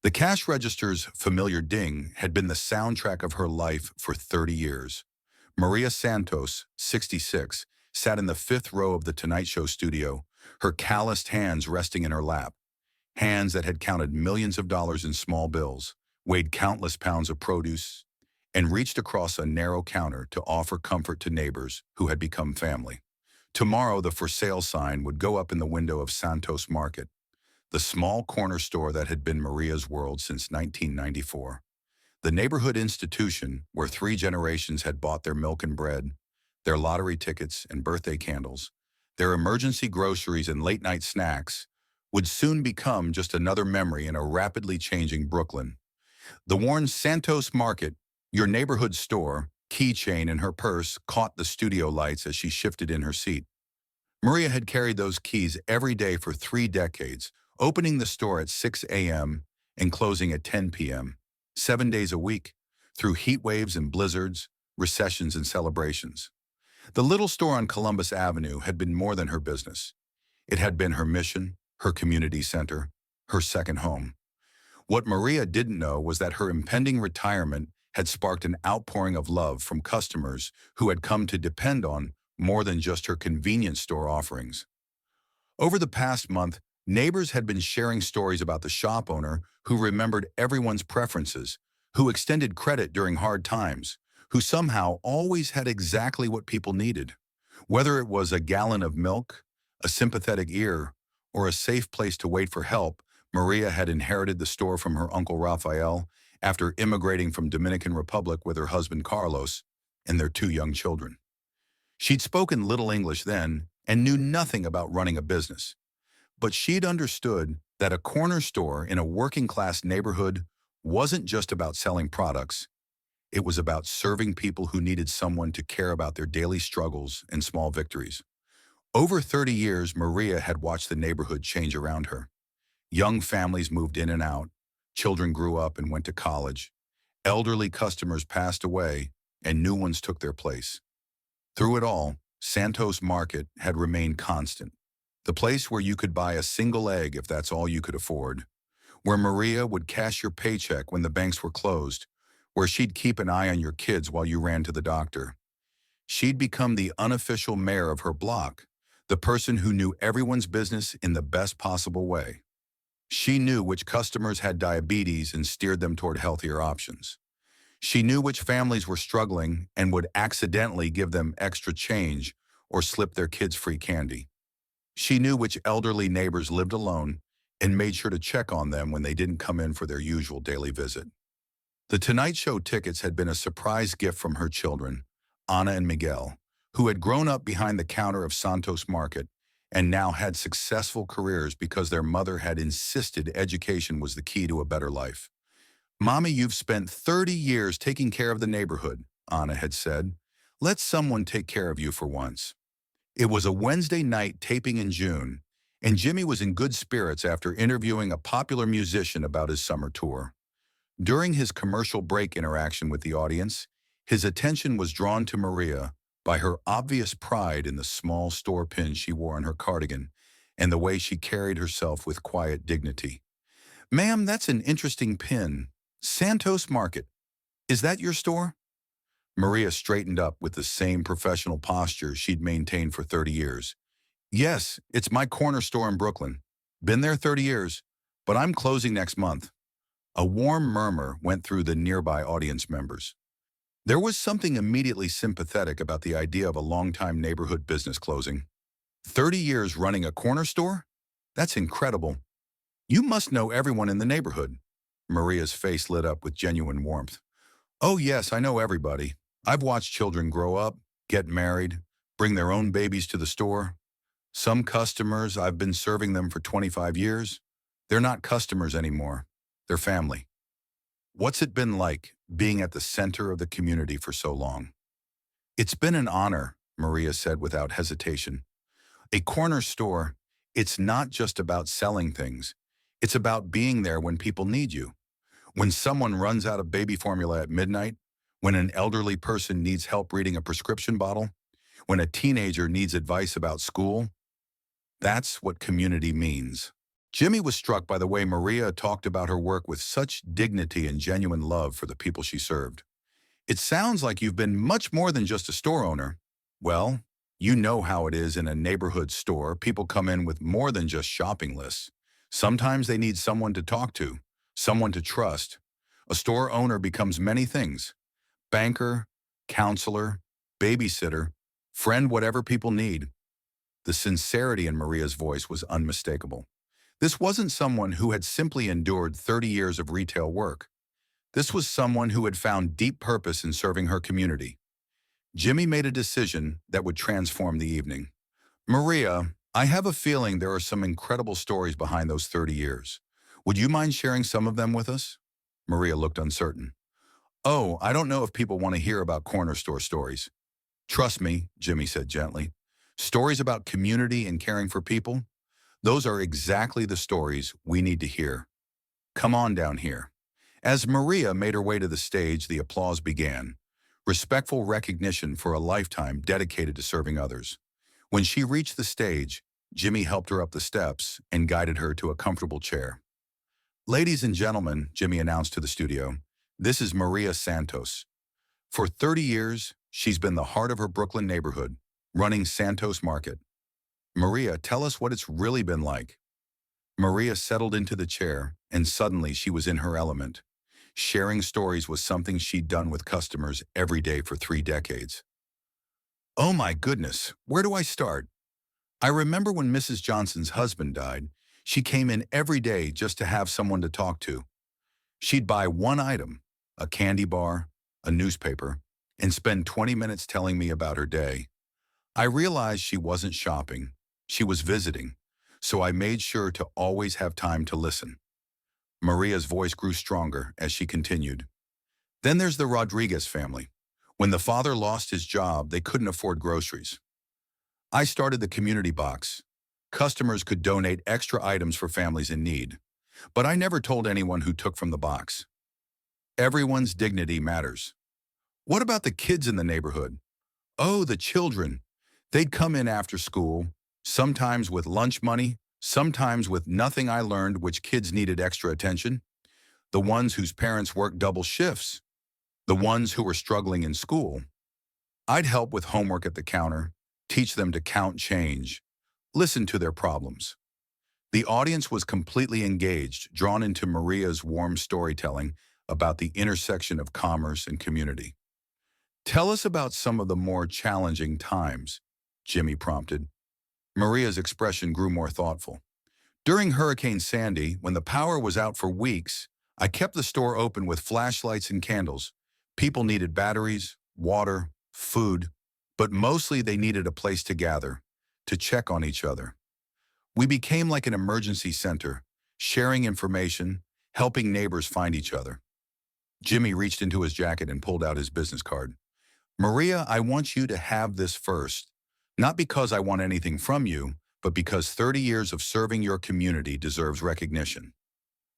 The cash register's familiar ding had been the soundtrack of her life for 30 years. Maria Santos, 66, sat in the fifth row of the Tonight Show studio, her calloused hands resting in her lap, hands that had counted millions of dollars in small bills, weighed countless pounds of produce, and reached across a narrow counter to offer comfort to neighbors who had become family. Tomorrow, the for sale sign would go up in the window of Santos Market, the small corner store that had been Maria's world since 1994. The neighborhood institution where three generations had bought their milk and bread, their lottery tickets and birthday candles, their emergency groceries and late-night snacks, would soon become just another memory in a rapidly changing Brooklyn. The worn Santos Market, your neighborhood store, keychain in her purse caught the studio lights as she shifted in her seat. Maria had carried those keys every day for 3 decades, opening the store at 6 a.m. and closing at 10 p.m., 7 days a week, through heat waves and blizzards, recessions and celebrations. The little store on Columbus Avenue had been more than her business. It had been her mission, her community center, her second home. What Maria didn't know was that her impending retirement had sparked an outpouring of love from customers who had come to depend on more than just her convenience store offerings. Over the past month, neighbors had been sharing stories about the shop owner who remembered everyone's preferences, who extended credit during hard times, who somehow always had exactly what people needed. Whether it was a gallon of milk, a sympathetic ear, or a safe place to wait for help, Maria had inherited the store from her uncle Rafael after immigrating from Dominican Republic with her husband Carlos and their two young children. She'd spoken little English then and knew nothing about running a business, but she'd understood that a corner store in a working-class neighborhood wasn't just about selling products. It was about serving people who needed someone to care about their daily struggles and small victories. Over 30 years, Maria had watched the neighborhood change around her. Young families moved in and out, children grew up and went to college, elderly customers passed away, and new ones took their place. Through it all, Santos Market had remained constant. The place where you could buy a single egg if that's all you could afford, where Maria would cash your paycheck when the banks were closed, where she'd keep an eye on your kids while you ran to the doctor. She'd become the unofficial mayor of her block, the person who knew everyone's business in the best possible way. She knew which customers had diabetes and steered them toward healthier options. She knew which families were struggling and would accidentally give them extra change or slip their kids free candy. She knew which elderly neighbors lived alone and made sure to check on them when they didn't come in for their usual daily visit. The Tonight Show tickets had been a surprise gift from her children, Ana and Miguel, who had grown up behind the counter of Santos Market and now had successful careers because their mother had insisted education was the key to a better life. "Mommy, you've spent 30 years taking care of the neighborhood," Ana had said. "Let someone take care of you for once." It was a Wednesday night taping in June, and Jimmy was in good spirits after interviewing a popular musician about his summer tour. During his commercial break interaction with the audience, his attention was drawn to Maria by her obvious pride in the small store pin she wore on her cardigan and the way she carried herself with quiet dignity. "Ma'am, that's an interesting pin. Santos Market. Is that your store?" Maria straightened up with the same professional posture she'd maintained for 30 years. "Yes, it's my corner store in Brooklyn. Been there 30 years, but I'm closing next month." A warm murmur went through the nearby audience members. There was something immediately sympathetic about the idea of a longtime neighborhood business closing. 30 years running a corner store? That's incredible. You must know everyone in the neighborhood. Maria's face lit up with genuine warmth. "Oh yes, I know everybody. I've watched children grow up, get married, bring their own babies to the store. Some customers, I've been serving them for 25 years. They're not customers anymore. They're family." "What's it been like, being at the center of the community for so long?" "It's been an honor," Maria said without hesitation. "A corner store, it's not just about selling things. It's about being there when people need you. When someone runs out of baby formula at midnight, when an elderly person needs help reading a prescription bottle, when a teenager needs advice about school. That's what community means." Jimmy was struck by the way Maria talked about her work with such dignity and genuine love for the people she served. It sounds like you've been much more than just a store owner. Well, you know how it is in a neighborhood store. People come in with more than just shopping lists. Sometimes they need someone to talk to, someone to trust. A store owner becomes many things: banker, counselor, babysitter, friend, whatever people need. The sincerity in Maria's voice was unmistakable. This wasn't someone who had simply endured 30 years of retail work. This was someone who had found deep purpose in serving her community. Jimmy made a decision that would transform the evening. Maria, I have a feeling there are some incredible stories behind those 30 years. Would you mind sharing some of them with us? Maria looked uncertain. Oh, I don't know if people want to hear about corner store stories. Trust me, Jimmy said gently. Stories about community and caring for people, those are exactly the stories we need to hear. Come on down here. As Maria made her way to the stage, the applause began. Respectful recognition for a lifetime dedicated to serving others. When she reached the stage, Jimmy helped her up the steps and guided her to a comfortable chair. Ladies and gentlemen, Jimmy announced to the studio, this is Maria Santos. For 30 years, she's been the heart of her Brooklyn neighborhood, running Santos Market. Maria, tell us what it's really been like. Maria settled into the chair, and suddenly she was in her element. Sharing stories was something she'd done with customers every day for 3 decades. Oh my goodness, where do I start? I remember when Mrs. Johnson's husband died, she came in every day just to have someone to talk to. She'd buy one item, a candy bar, a newspaper, and spend 20 minutes telling me about her day. I realized she wasn't shopping, she was visiting, so I made sure to always have time to listen. Maria's voice grew stronger as she continued. Then there's the Rodriguez family. When the father lost his job, they couldn't afford groceries. I started the community box. Customers could donate extra items for families in need, but I never told anyone who took from the box. Everyone's dignity matters. What about the kids in the neighborhood? Oh, the children. They'd come in after school, sometimes with lunch money, sometimes with nothing. I learned which kids needed extra attention. The ones whose parents worked double shifts. The ones who were struggling in school. I'd help with homework at the counter, teach them to count change, listen to their problems. The audience was completely engaged, drawn into Maria's warm storytelling about the intersection of commerce and community. Tell us about some of the more challenging times, Jimmy prompted. Maria's expression grew more thoughtful. During Hurricane Sandy, when the power was out for weeks, I kept the store open with flashlights and candles. People needed batteries, water, food, but mostly they needed a place to gather, to check on each other. We became like an emergency center, sharing information, helping neighbors find each other. Jimmy reached into his jacket and pulled out his business card. Maria, I want you to have this first. Not because I want anything from you, but because 30 years of serving your community deserves recognition.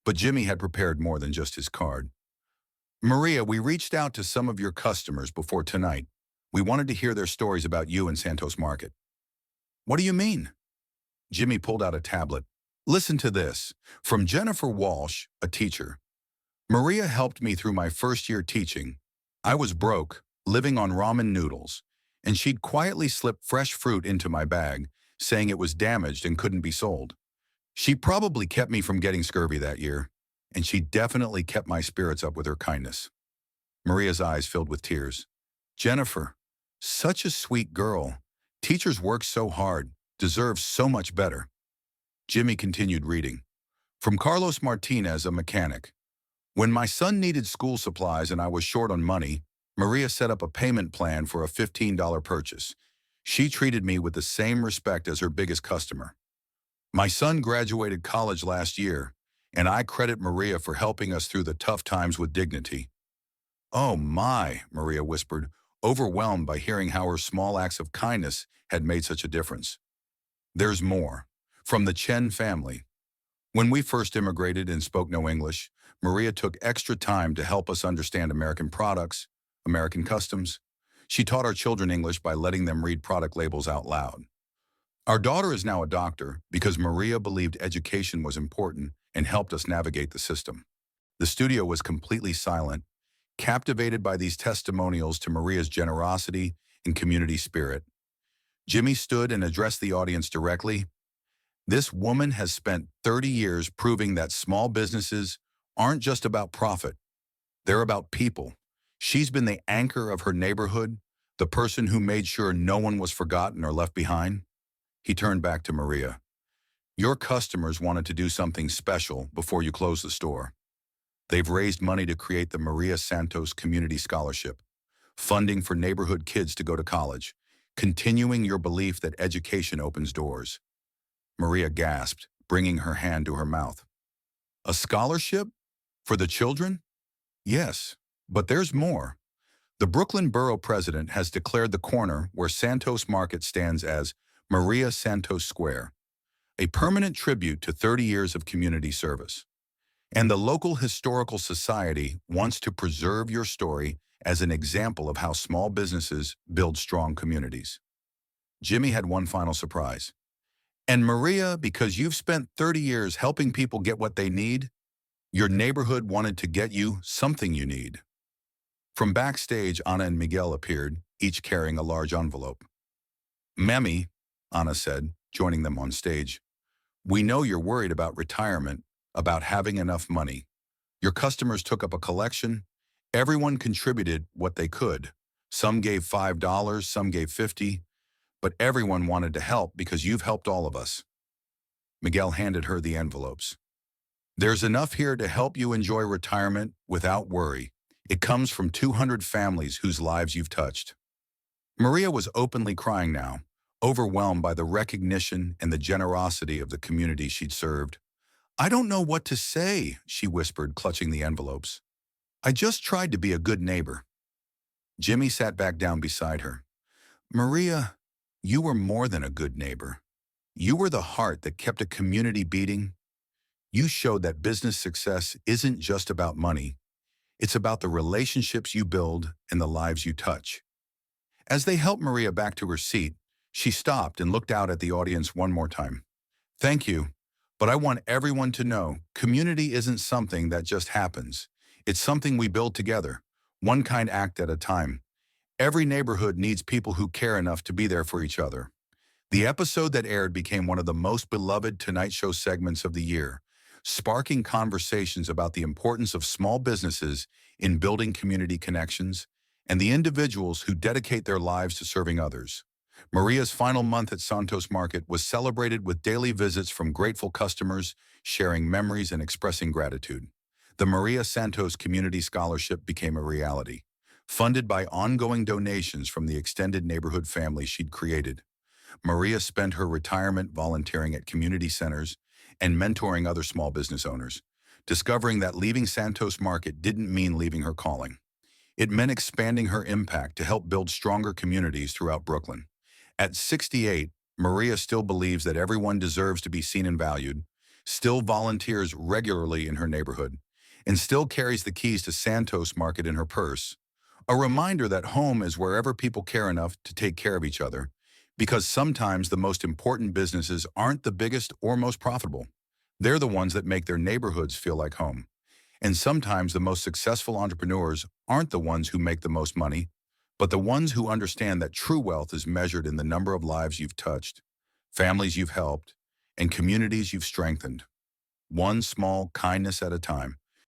But Jimmy had prepared more than just his card. Maria, we reached out to some of your customers before tonight. We wanted to hear their stories about you and Santos Market. What do you mean? Jimmy pulled out a tablet. Listen to this. From Jennifer Walsh, a teacher. Maria helped me through my first year teaching. I was broke, living on ramen noodles, and she'd quietly slip fresh fruit into my bag, saying it was damaged and couldn't be sold. She probably kept me from getting scurvy that year, and she definitely kept my spirits up with her kindness. Maria's eyes filled with tears. Jennifer, such a sweet girl. Teachers work so hard, deserve so much better. Jimmy continued reading. From Carlos Martinez, a mechanic. When my son needed school supplies and I was short on money, Maria set up a payment plan for a $15 purchase. She treated me with the same respect as her biggest customer. My son graduated college last year, and I credit Maria for helping us through the tough times with dignity. Oh my, Maria whispered, overwhelmed by hearing how her small acts of kindness had made such a difference. There's more. From the Chen family. When we first immigrated and spoke no English, Maria took extra time to help us understand American products, American customs. She taught our children English by letting them read product labels out loud. Our daughter is now a doctor because Maria believed education was important and helped us navigate the system. The studio was completely silent, captivated by these testimonials to Maria's generosity and community spirit. Jimmy stood and addressed the audience directly. This woman has spent 30 years proving that small businesses aren't just about profit, they're about people. She's been the anchor of her neighborhood, the person who made sure no one was forgotten or left behind. He turned back to Maria. Your customers wanted to do something special before you closed the store. They've raised money to create the Maria Santos Community Scholarship, funding for neighborhood kids to go to college, continuing your belief that education opens doors. Maria gasped, bringing her hand to her mouth. A scholarship? For the children? Yes, but there's more. The Brooklyn Borough President has declared the corner where Santos Market stands as Maria Santos Square, a permanent tribute to 30 years of community service. And the local historical society wants to preserve your story as an example of how small businesses build strong communities. Jimmy had one final surprise. And Maria, because you've spent 30 years helping people get what they need, your neighborhood wanted to get you something you need. From backstage, Anna and Miguel appeared, each carrying a large envelope. Memmy, Anna said, joining them on stage, we know you're worried about retirement, about having enough money. Your customers took up a collection. Everyone contributed what they could. Some gave $5, some gave $50, but everyone wanted to help because you've helped all of us. Miguel handed her the envelopes. There's enough here to help you enjoy retirement without worry. It comes from 200 families whose lives you've touched. Maria was openly crying now, overwhelmed by the recognition and the generosity of the community she'd served. I don't know what to say, she whispered, clutching the envelopes. I just tried to be a good neighbor. Jimmy sat back down beside her. Maria, you were more than a good neighbor. You were the heart that kept a community beating. You showed that business success isn't just about money. It's about the relationships you build and the lives you touch. As they helped Maria back to her seat, she stopped and looked out at the audience one more time. Thank you, but I want everyone to know community isn't something that just happens. It's something we build together, one kind act at a time. Every neighborhood needs people who care enough to be there for each other. The episode that aired became one of the most beloved Tonight Show segments of the year, sparking conversations about the importance of small businesses in building community connections and the individuals who dedicate their lives to serving others. Maria's final month at Santos Market was celebrated with daily visits from grateful customers, sharing memories and expressing gratitude. The Maria Santos Community Scholarship became a reality, funded by ongoing donations from the extended neighborhood family she'd created. Maria spent her retirement volunteering at community centers and mentoring other small business owners, discovering that leaving Santos Market didn't mean leaving her calling. It meant expanding her impact to help build stronger communities throughout Brooklyn. At 68, Maria still believes that everyone deserves to be seen and valued, still volunteers regularly in her neighborhood, and still carries the keys to Santos Market in her purse. A reminder that home is wherever people care enough to take care of each other, because sometimes the most important businesses aren't the biggest or most profitable. They're the ones that make their neighborhoods feel like home. And sometimes the most successful entrepreneurs aren't the ones who make the most money, but the ones who understand that true wealth is measured in the number of lives you've touched, families you've helped, and communities you've strengthened, one small kindness at a time.